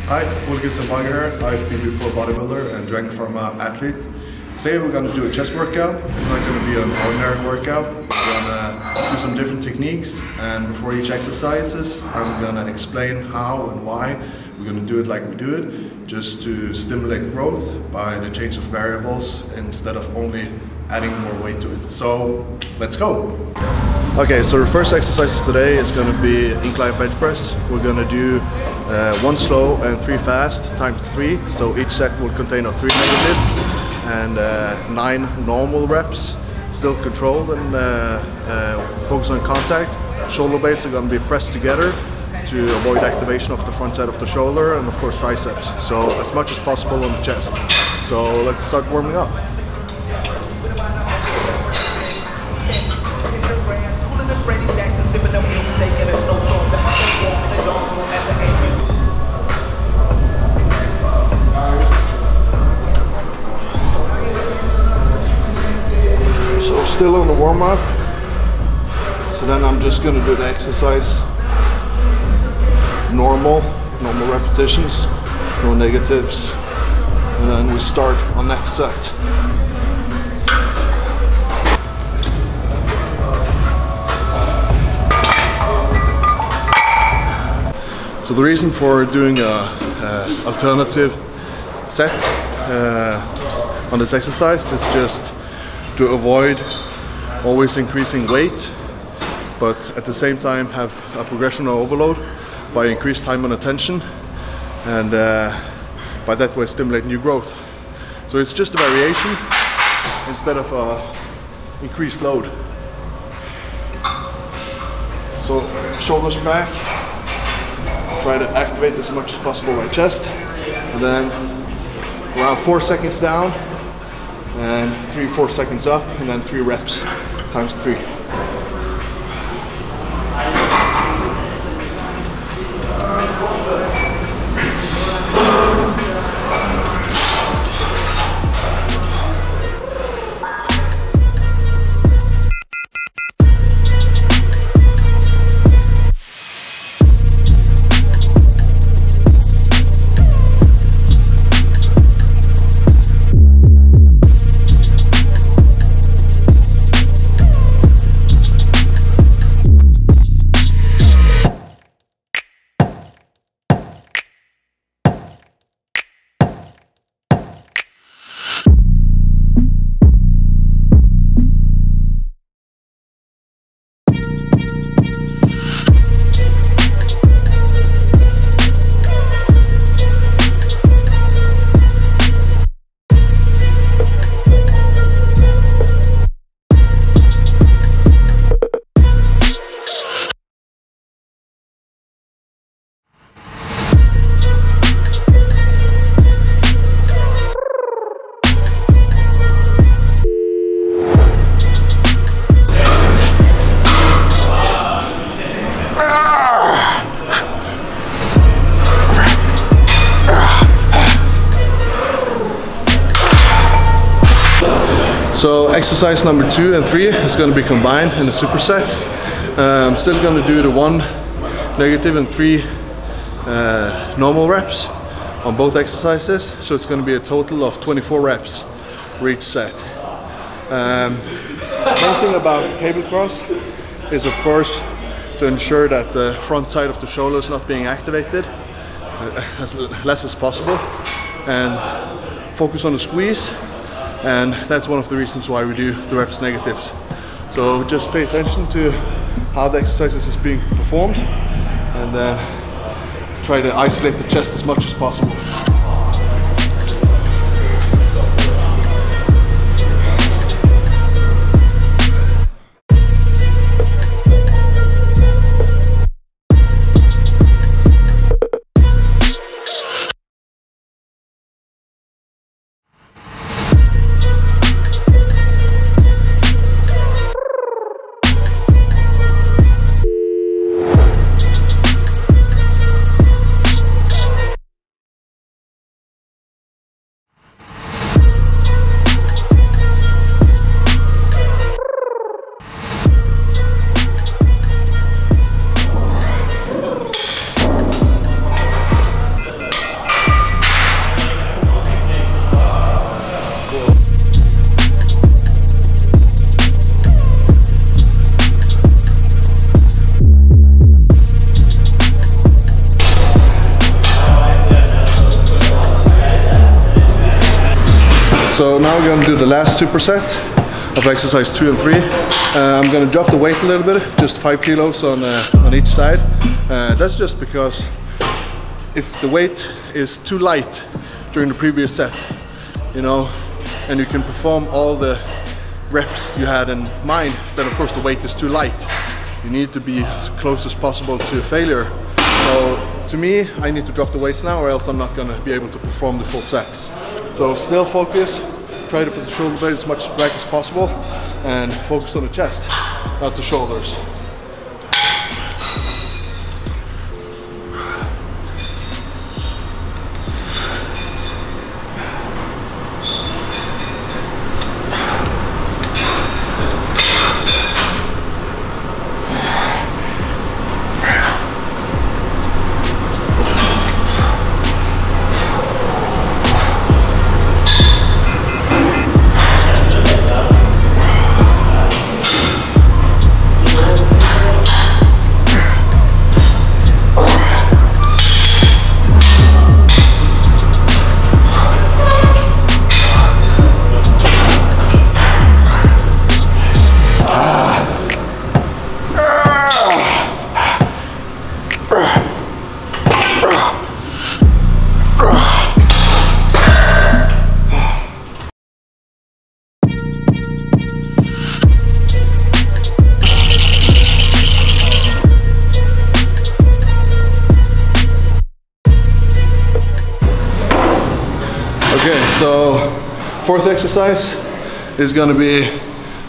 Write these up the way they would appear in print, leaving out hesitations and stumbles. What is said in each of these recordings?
Hi, Kristian Vaaga here. I've been pro bodybuilder and Pharma athlete. Today we're going to do a chest workout. It's not going to be an ordinary workout. We're going to do some different techniques, and before each exercises I'm going to explain how and why we're going to do it like we do it, just to stimulate growth by the change of variables instead of only adding more weight to it. So let's go! Okay, so the first exercise today is going to be incline bench press. We're going to do 1 slow and 3 fast times 3. So each set will contain 3 negatives and 9 normal reps. Still controlled and focus on contact. Shoulder blades are going to be pressed together to avoid activation of the front side of the shoulder, and of course triceps. So as much as possible on the chest. So let's start warming up. So still on the warm-up. So then I'm just going to do the exercise normal repetitions, no negatives, and then we start on next set. So the reason for doing a alternative set on this exercise is just to avoid always increasing weight, but at the same time have a progression or overload by increased time on attention, and by that way stimulate new growth. So it's just a variation instead of increased load. So shoulders back. Try to activate as much as possible my chest, and then around 4 seconds down and 3-4 seconds up, and then 3 reps times 3. So exercise number 2 and 3 is going to be combined in a superset. I'm still going to do the 1 negative and 3 normal reps on both exercises. So it's going to be a total of 24 reps for each set. One thing about cable cross is of course to ensure that the front side of the shoulder is not being activated as less as possible, and focus on the squeeze. And that's one of the reasons why we do the reps negatives. So just pay attention to how the exercises is being performed, and then try to isolate the chest as much as possible. now we're going to do the last superset of exercise 2 and 3. I'm going to drop the weight a little bit, just 5 kilos on each side. That's just because if the weight is too light during the previous set, you know, and you can perform all the reps you had in mind, then of course the weight is too light. You need to be as close as possible to failure. So to me, I need to drop the weights now or else I'm not going to be able to perform the full set. So still focus, try to put the shoulder blade as much back as possible and focus on the chest, not the shoulders. Okay, so fourth exercise is going to be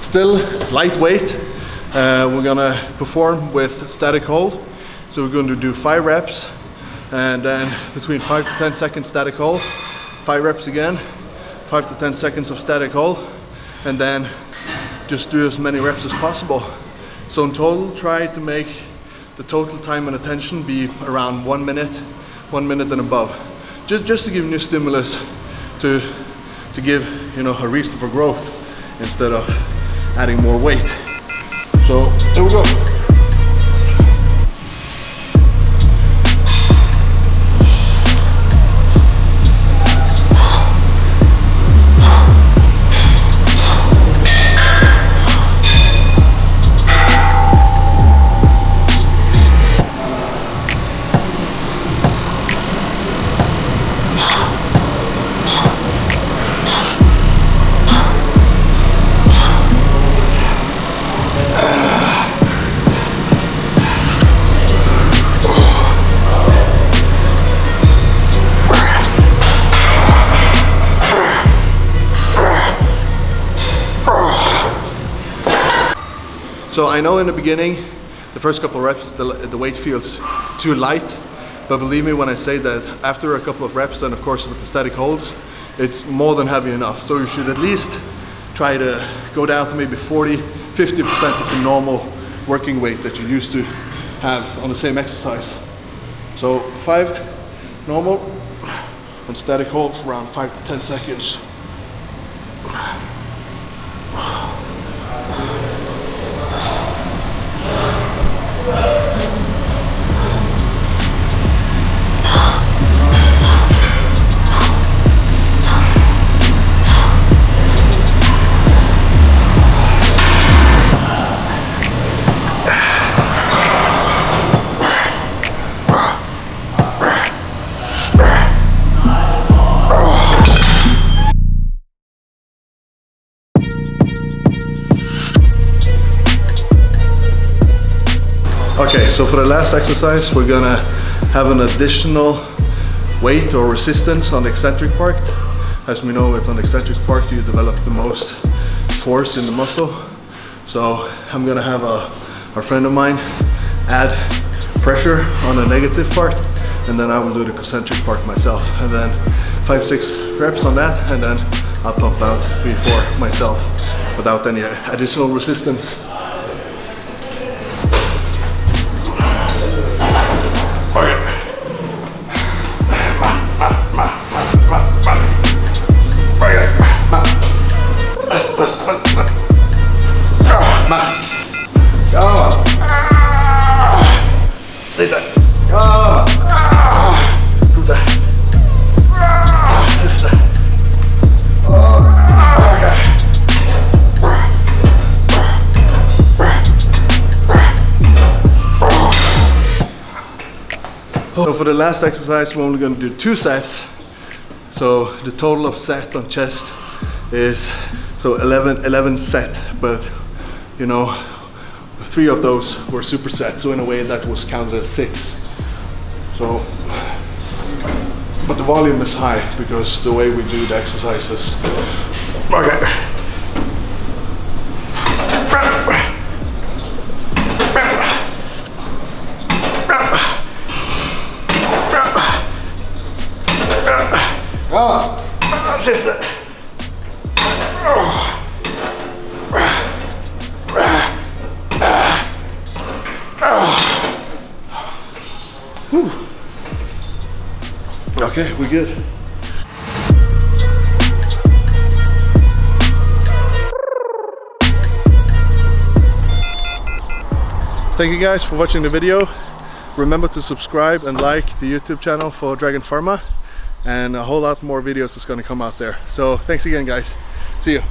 still lightweight. We're going to perform with static hold. So we're going to do 5 reps and then between 5 to 10 seconds static hold, 5 reps again, 5 to 10 seconds of static hold, and then just do as many reps as possible. So in total, try to make the total time and attention be around 1 minute, 1 minute and above. Just to give new stimulus to give, you know, a reason for growth instead of adding more weight. So here we go. So I know in the beginning, the first couple of reps, the weight feels too light, but believe me when I say that after a couple of reps, and of course with the static holds, it's more than heavy enough. So you should at least try to go down to maybe 40–50% of the normal working weight that you used to have on the same exercise. So 5 normal and static holds around 5 to 10 seconds. Okay, so for the last exercise, we're gonna have an additional weight or resistance on the eccentric part. As we know, it's on the eccentric part you develop the most force in the muscle. So I'm gonna have a friend of mine add pressure on the negative part, and then I will do the concentric part myself. And then 5–6 reps on that, and then I'll pump out 3–4 myself without any additional resistance. So for the last exercise, we're only going to do 2 sets. So the total of set on chest is 11 set, but you know, 3 of those were supersets. So in a way that was counted as 6. So, but the volume is high because the way we do the exercises. Okay. Sister. Okay, we're good. Thank you guys for watching the video. Remember to subscribe and like the YouTube channel for Dragon Pharma, and a whole lot more videos is going to come out there. So thanks again guys. See you.